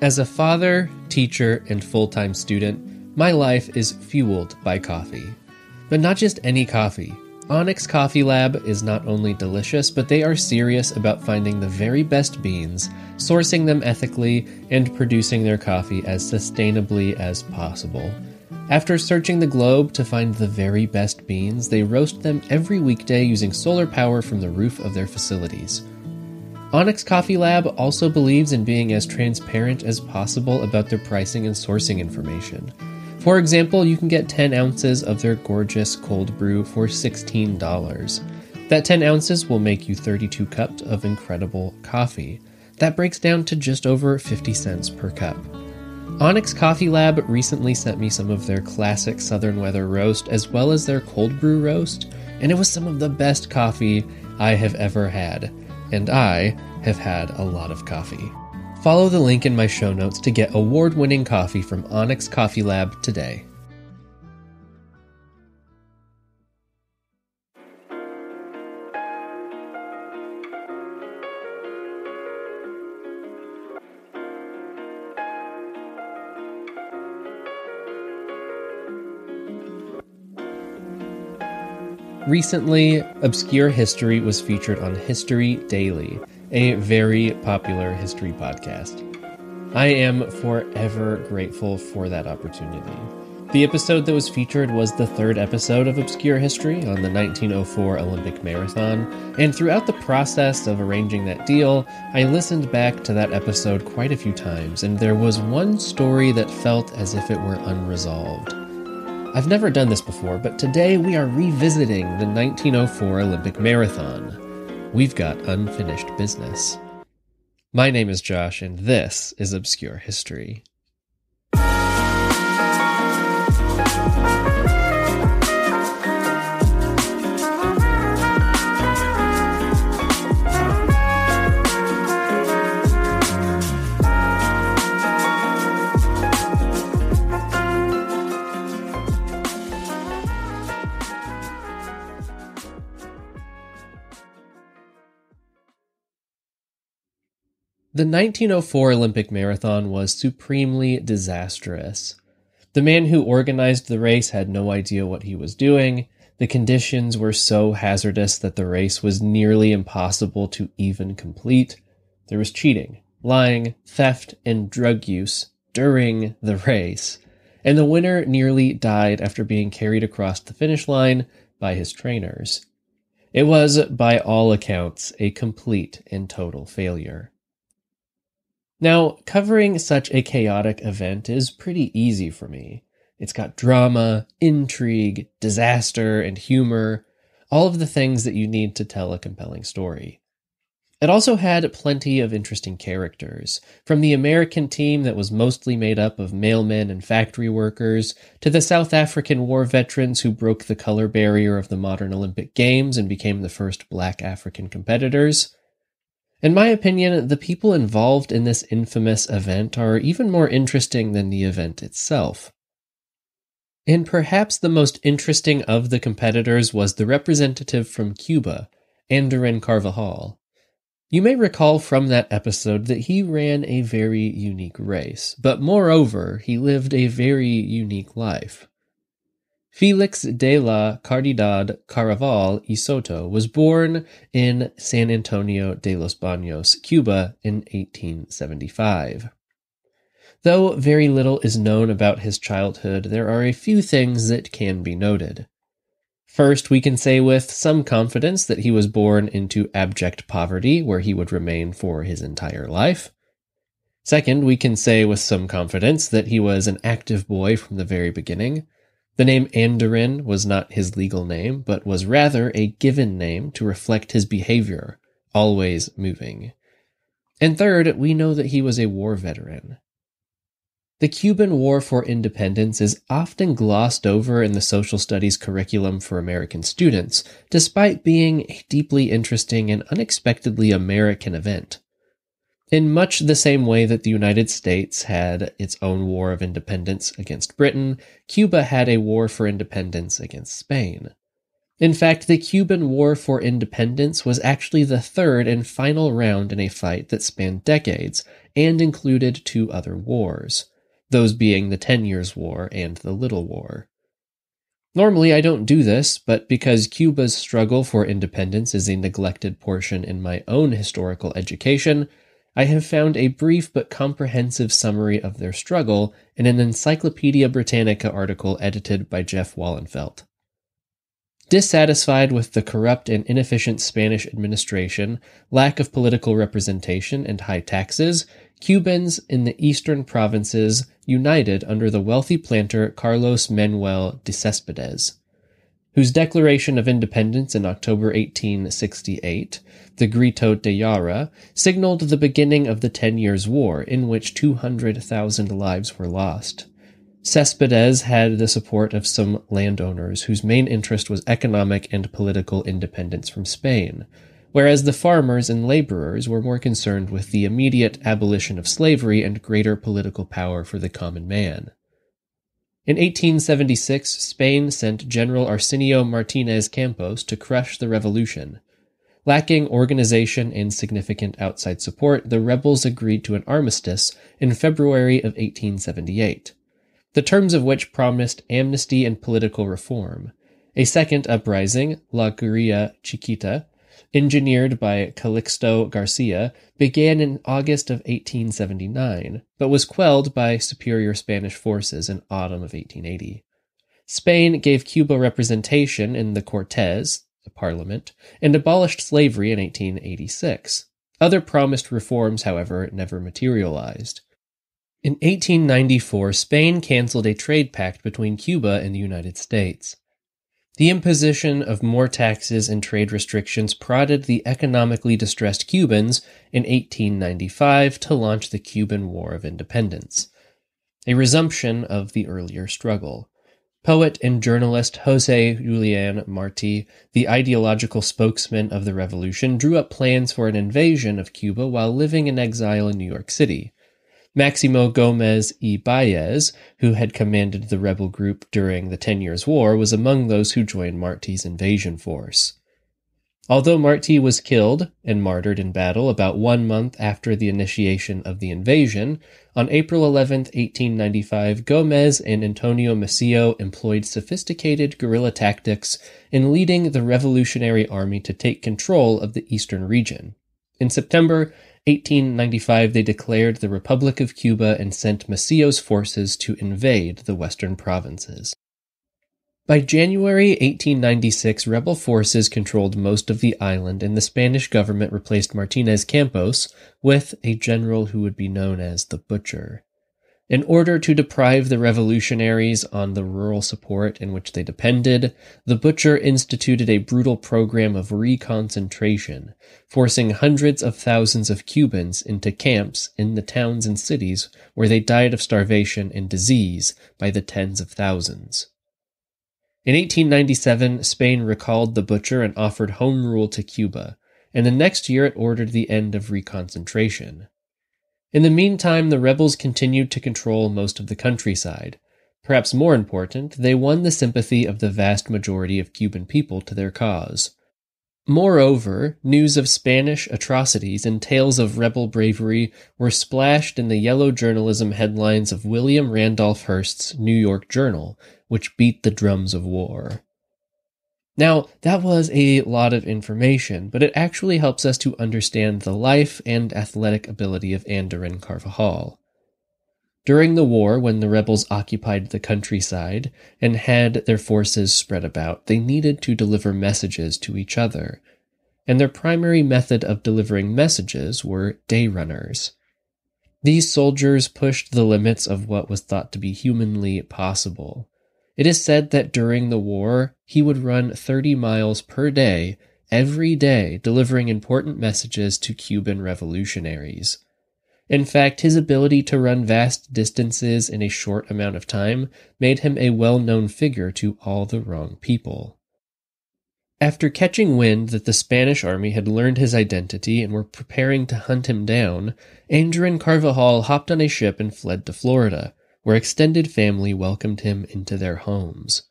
As a father, teacher, and full-time student, my life is fueled by coffee. But not just any coffee. Onyx Coffee Lab is not only delicious, but they are serious about finding the very best beans, sourcing them ethically, and producing their coffee as sustainably as possible. After searching the globe to find the very best beans, they roast them every weekday using solar power from the roof of their facilities. Onyx Coffee Lab also believes in being as transparent as possible about their pricing and sourcing information. For example, you can get 10 ounces of their gorgeous cold brew for $16. That 10 ounces will make you 32 cups of incredible coffee. That breaks down to just over 50 cents per cup. Onyx Coffee Lab recently sent me some of their classic Southern Weather roast as well as their cold brew roast, and it was some of the best coffee I have ever had. And I have had a lot of coffee. Follow the link in my show notes to get award-winning coffee from Onyx Coffee Lab today. Recently, Obscure History was featured on History Daily, a very popular history podcast. I am forever grateful for that opportunity. The episode that was featured was the third episode of Obscure History on the 1904 Olympic Marathon, and throughout the process of arranging that deal, I listened back to that episode quite a few times, and there was one story that felt as if it were unresolved. I've never done this before, but today we are revisiting the 1904 Olympic Marathon. We've got unfinished business. My name is Josh, and this is Obscure History. The 1904 Olympic Marathon was supremely disastrous. The man who organized the race had no idea what he was doing. The conditions were so hazardous that the race was nearly impossible to even complete. There was cheating, lying, theft, and drug use during the race. And the winner nearly died after being carried across the finish line by his trainers. It was, by all accounts, a complete and total failure. Now, covering such a chaotic event is pretty easy for me. It's got drama, intrigue, disaster, and humor, all of the things that you need to tell a compelling story. It also had plenty of interesting characters, from the American team that was mostly made up of mailmen and factory workers, to the South African war veterans who broke the color barrier of the modern Olympic Games and became the first Black African competitors. In my opinion, the people involved in this infamous event are even more interesting than the event itself. And perhaps the most interesting of the competitors was the representative from Cuba, Andarin Carvajal. You may recall from that episode that he ran a very unique race, but moreover, he lived a very unique life. Felix de la Caridad Caraval y Soto was born in San Antonio de los Baños, Cuba, in 1875. Though very little is known about his childhood, there are a few things that can be noted. First, we can say with some confidence that he was born into abject poverty, where he would remain for his entire life. Second, we can say with some confidence that he was an active boy from the very beginning. The name Andarin was not his legal name, but was rather a given name to reflect his behavior, always moving. And third, we know that he was a war veteran. The Cuban War for Independence is often glossed over in the social studies curriculum for American students, despite being a deeply interesting and unexpectedly American event. In much the same way that the United States had its own war of independence against Britain, Cuba had a war for independence against Spain. In fact, the Cuban War for Independence was actually the third and final round in a fight that spanned decades and included two other wars, those being the 10 Years' War and the Little War. Normally, I don't do this, but because Cuba's struggle for independence is a neglected portion in my own historical education, I have found a brief but comprehensive summary of their struggle in an Encyclopedia Britannica article edited by Jeff Wallenfeld. Dissatisfied with the corrupt and inefficient Spanish administration, lack of political representation, and high taxes, Cubans in the eastern provinces united under the wealthy planter Carlos Manuel de Céspedes, whose declaration of independence in October 1868, the Grito de Yara, signaled the beginning of the 10 Years' War, in which 200,000 lives were lost. Céspedes had the support of some landowners whose main interest was economic and political independence from Spain, whereas the farmers and laborers were more concerned with the immediate abolition of slavery and greater political power for the common man. In 1876, Spain sent General Arsenio Martínez Campos to crush the revolution. Lacking organization and significant outside support, the rebels agreed to an armistice in February of 1878. The terms of which promised amnesty and political reform. A second uprising, La Guerrilla Chiquita, engineered by Calixto Garcia, began in August of 1879, but was quelled by superior Spanish forces in autumn of 1880. Spain gave Cuba representation in the Cortes, the parliament, and abolished slavery in 1886. Other promised reforms, however, never materialized. In 1894, Spain canceled a trade pact between Cuba and the United States. The imposition of more taxes and trade restrictions prodded the economically distressed Cubans in 1895 to launch the Cuban War of Independence, a resumption of the earlier struggle. Poet and journalist José Julián Martí, the ideological spokesman of the revolution, drew up plans for an invasion of Cuba while living in exile in New York City. Máximo Gómez y Baez, who had commanded the rebel group during the 10 Years' War, was among those who joined Martí's invasion force. Although Martí was killed and martyred in battle about 1 month after the initiation of the invasion, on April 11, 1895, Gómez and Antonio Maceo employed sophisticated guerrilla tactics in leading the Revolutionary Army to take control of the eastern region. In September 1895, they declared the Republic of Cuba and sent Maceo's forces to invade the western provinces. By January 1896, rebel forces controlled most of the island, and the Spanish government replaced Martínez Campos with a general who would be known as the Butcher. In order to deprive the revolutionaries on the rural support in which they depended, the Butcher instituted a brutal program of reconcentration, forcing hundreds of thousands of Cubans into camps in the towns and cities where they died of starvation and disease by the tens of thousands. In 1897, Spain recalled the Butcher and offered home rule to Cuba, and the next year it ordered the end of reconcentration. In the meantime, the rebels continued to control most of the countryside. Perhaps more important, they won the sympathy of the vast majority of Cuban people to their cause. Moreover, news of Spanish atrocities and tales of rebel bravery were splashed in the yellow journalism headlines of William Randolph Hearst's New York Journal, which beat the drums of war. Now, that was a lot of information, but it actually helps us to understand the life and athletic ability of Andarin Carvajal. During the war, when the rebels occupied the countryside and had their forces spread about, they needed to deliver messages to each other, and their primary method of delivering messages were day runners. These soldiers pushed the limits of what was thought to be humanly possible. It is said that during the war, he would run 30 miles per day, every day, delivering important messages to Cuban revolutionaries. In fact, his ability to run vast distances in a short amount of time made him a well-known figure to all the wrong people. After catching wind that the Spanish army had learned his identity and were preparing to hunt him down, Andarin Carvajal hopped on a ship and fled to Florida, where extended family welcomed him into their homes.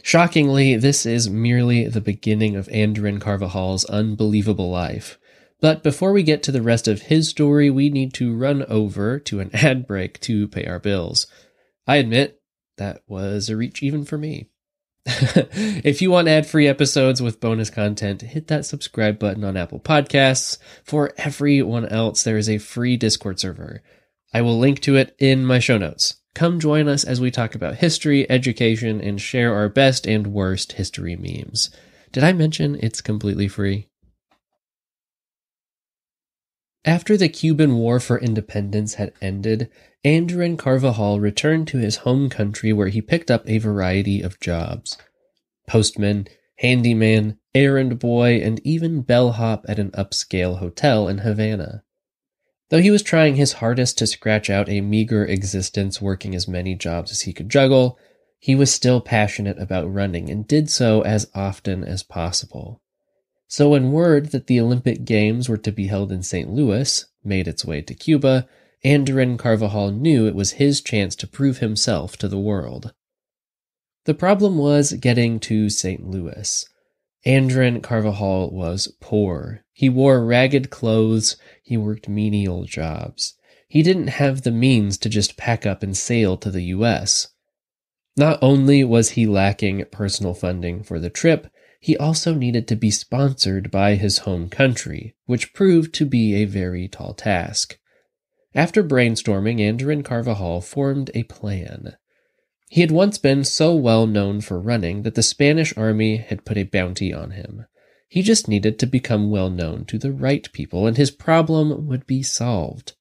Shockingly, this is merely the beginning of Andarin Carvajal's unbelievable life. But before we get to the rest of his story, we need to run over to an ad break to pay our bills. I admit, that was a reach even for me. If you want ad-free episodes with bonus content, hit that subscribe button on Apple Podcasts. For everyone else, there is a free Discord server. I will link to it in my show notes. Come join us as we talk about history, education, and share our best and worst history memes. Did I mention it's completely free? After the Cuban War for Independence had ended, Andarin Carvajal returned to his home country where he picked up a variety of jobs. Postman, handyman, errand boy, and even bellhop at an upscale hotel in Havana. Though he was trying his hardest to scratch out a meager existence working as many jobs as he could juggle, he was still passionate about running and did so as often as possible. So when word that the Olympic Games were to be held in St. Louis made its way to Cuba, Andarin Carvajal knew it was his chance to prove himself to the world. The problem was getting to St. Louis. Andarin Carvajal was poor. He wore ragged clothes, he worked menial jobs. He didn't have the means to just pack up and sail to the U.S. Not only was he lacking personal funding for the trip, he also needed to be sponsored by his home country, which proved to be a very tall task. After brainstorming, Andarin Carvajal formed a plan. He had once been so well known for running that the Spanish army had put a bounty on him. He just needed to become well known to the right people, and his problem would be solved.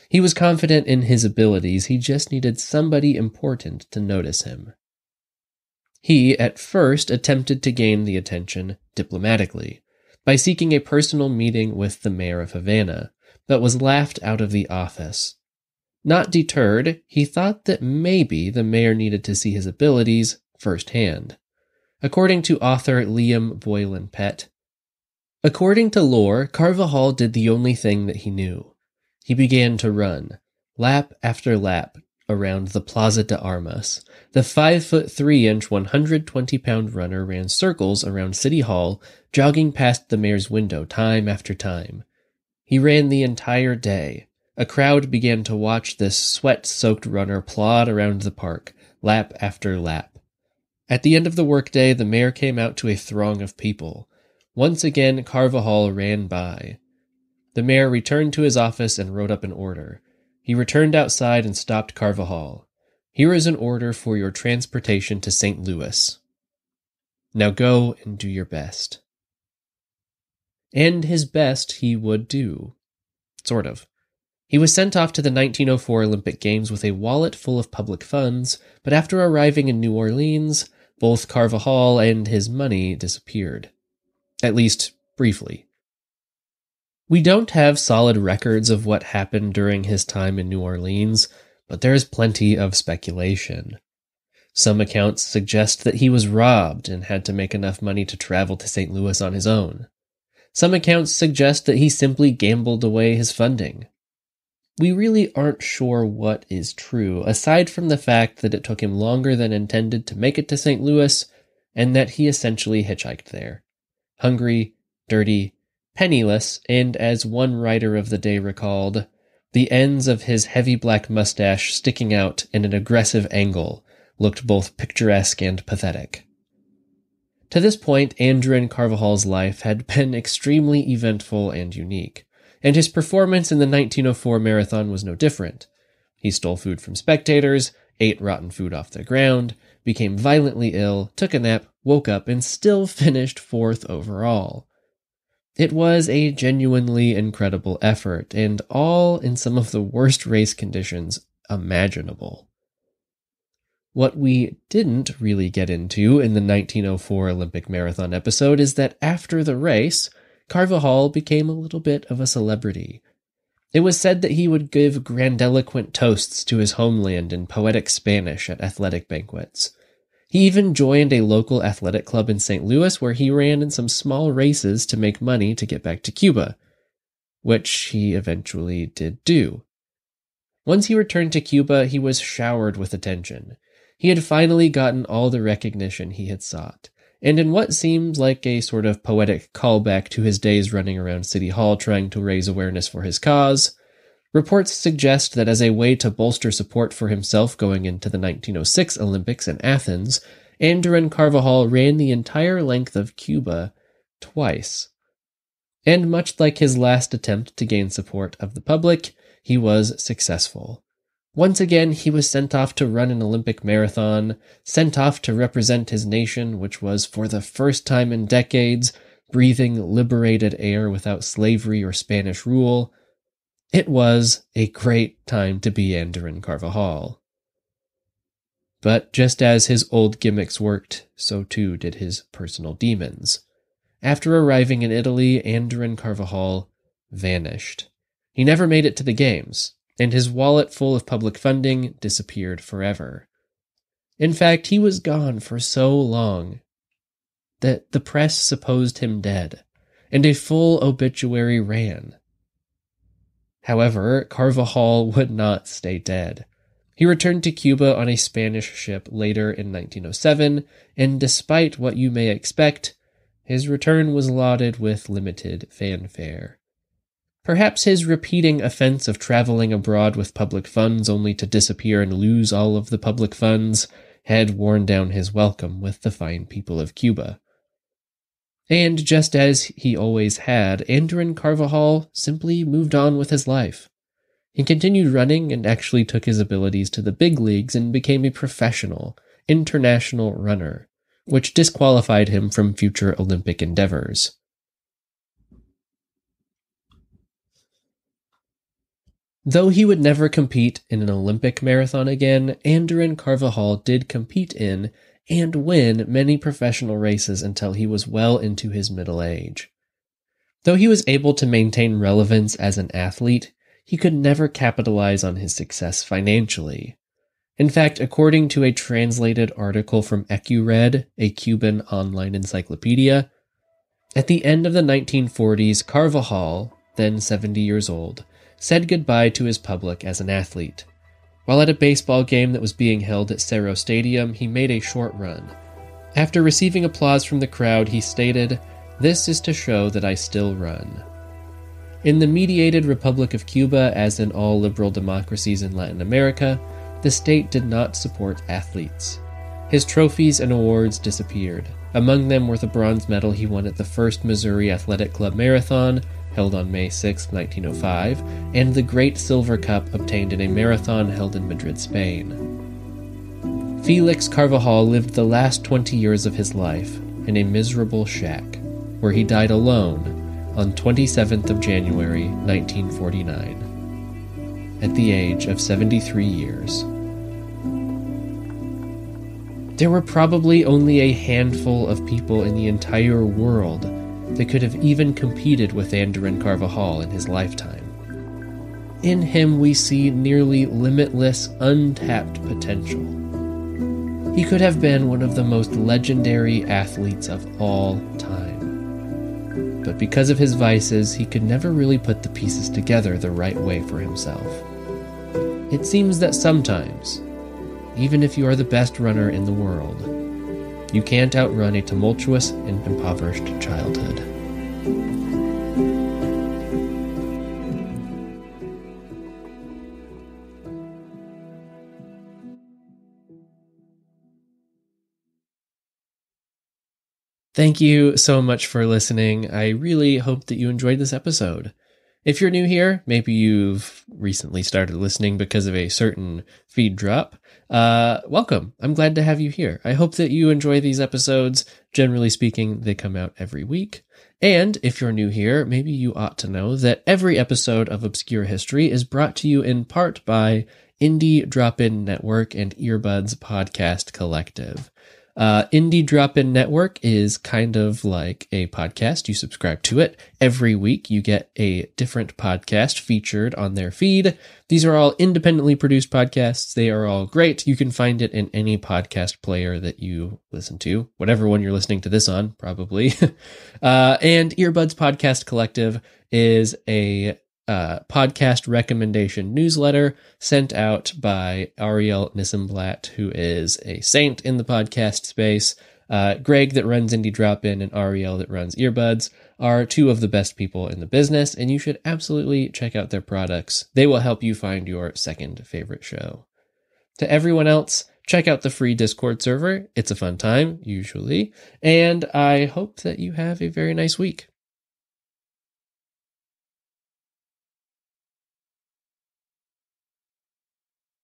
He was confident in his abilities, he just needed somebody important to notice him. He, at first, attempted to gain the attention diplomatically, by seeking a personal meeting with the mayor of Havana, but was laughed out of the office. Not deterred, he thought that maybe the mayor needed to see his abilities firsthand. According to author Liam Boylan Pett, according to lore, Carvajal did the only thing that he knew. He began to run, lap after lap, around the Plaza de Armas. The 5'3" 120-pound runner ran circles around City Hall, jogging past the mayor's window time after time. He ran the entire day. A crowd began to watch this sweat-soaked runner plod around the park, lap after lap. At the end of the workday, the mayor came out to a throng of people. Once again, Carvajal ran by. The mayor returned to his office and wrote up an order. He returned outside and stopped Carvajal. Here is an order for your transportation to St. Louis. Now go and do your best. And his best he would do. Sort of. He was sent off to the 1904 Olympic Games with a wallet full of public funds, but after arriving in New Orleans, both Carvajal and his money disappeared. At least, briefly. We don't have solid records of what happened during his time in New Orleans, but there is plenty of speculation. Some accounts suggest that he was robbed and had to make enough money to travel to St. Louis on his own. Some accounts suggest that he simply gambled away his funding. We really aren't sure what is true, aside from the fact that it took him longer than intended to make it to St. Louis, and that he essentially hitchhiked there. Hungry, dirty, penniless, and as one writer of the day recalled, the ends of his heavy black mustache sticking out in an aggressive angle looked both picturesque and pathetic. To this point, Andarin Carvajal's life had been extremely eventful and unique, and his performance in the 1904 marathon was no different. He stole food from spectators, ate rotten food off the ground, became violently ill, took a nap, woke up, and still finished fourth overall. It was a genuinely incredible effort, and all in some of the worst race conditions imaginable. What we didn't really get into in the 1904 Olympic Marathon episode is that after the race, Carvajal became a little bit of a celebrity. It was said that he would give grandiloquent toasts to his homeland in poetic Spanish at athletic banquets. He even joined a local athletic club in St. Louis where he ran in some small races to make money to get back to Cuba, which he eventually did do. Once he returned to Cuba, he was showered with attention. He had finally gotten all the recognition he had sought, and in what seems like a sort of poetic callback to his days running around City Hall trying to raise awareness for his cause, reports suggest that as a way to bolster support for himself going into the 1906 Olympics in Athens, Andarin Carvajal ran the entire length of Cuba twice. And much like his last attempt to gain support of the public, he was successful. Once again, he was sent off to run an Olympic marathon, sent off to represent his nation, which was, for the first time in decades, breathing liberated air without slavery or Spanish rule. It was a great time to be Andarin Carvajal. But just as his old gimmicks worked, so too did his personal demons. After arriving in Italy, Andarin Carvajal vanished. He never made it to the games, and his wallet full of public funding disappeared forever. In fact, he was gone for so long that the press supposed him dead, and a full obituary ran. However, Carvajal would not stay dead. He returned to Cuba on a Spanish ship later in 1907, and despite what you may expect, his return was lauded with limited fanfare. Perhaps his repeating offense of traveling abroad with public funds only to disappear and lose all of the public funds had worn down his welcome with the fine people of Cuba. And just as he always had, Andarin Carvajal simply moved on with his life. He continued running and actually took his abilities to the big leagues and became a professional, international runner, which disqualified him from future Olympic endeavors. Though he would never compete in an Olympic marathon again, Andarin Carvajal did compete in and win many professional races until he was well into his middle age. Though he was able to maintain relevance as an athlete, he could never capitalize on his success financially. In fact, according to a translated article from EcuRed, a Cuban online encyclopedia, at the end of the 1940s, Carvajal, then 70 years old, said goodbye to his public as an athlete. While at a baseball game that was being held at Cerro Stadium, he made a short run. After receiving applause from the crowd, he stated, "This is to show that I still run." In the mediated Republic of Cuba, as in all liberal democracies in Latin America, the state did not support athletes. His trophies and awards disappeared. Among them were the bronze medal he won at the first Missouri Athletic Club Marathon, held on May 6, 1905, and the Great Silver Cup obtained in a marathon held in Madrid, Spain. Felix Carvajal lived the last 20 years of his life in a miserable shack, where he died alone on 27th of January, 1949, at the age of 73 years. There were probably only a handful of people in the entire world that could have even competed with Andarin Carvajal in his lifetime. In him we see nearly limitless, untapped potential. He could have been one of the most legendary athletes of all time. But because of his vices, he could never really put the pieces together the right way for himself. It seems that sometimes, even if you are the best runner in the world, you can't outrun a tumultuous and impoverished childhood. Thank you so much for listening. I really hope that you enjoyed this episode. If you're new here, maybe you've recently started listening because of a certain feed drop. Welcome. I'm glad to have you here. I hope that you enjoy these episodes. Generally speaking, they come out every week. And if you're new here, maybe you ought to know that every episode of Obscure History is brought to you in part by Indie Drop-In Network and Earbuds Podcast Collective. Indie Drop-In Network is kind of like a podcast. You subscribe to it. Every week you get a different podcast featured on their feed. These are all independently produced podcasts. They are all great. You can find it in any podcast player that you listen to, whatever one you're listening to this on, probably. And Earbuds Podcast Collective is a podcast recommendation newsletter sent out by Ariel Nissenblatt, who is a saint in the podcast space. Greg that runs Indie Drop-In and Ariel that runs Earbuds are two of the best people in the business, and you should absolutely check out their products. They will help you find your second favorite show. To everyone else, check out the free Discord server. It's a fun time, usually, and I hope that you have a very nice week.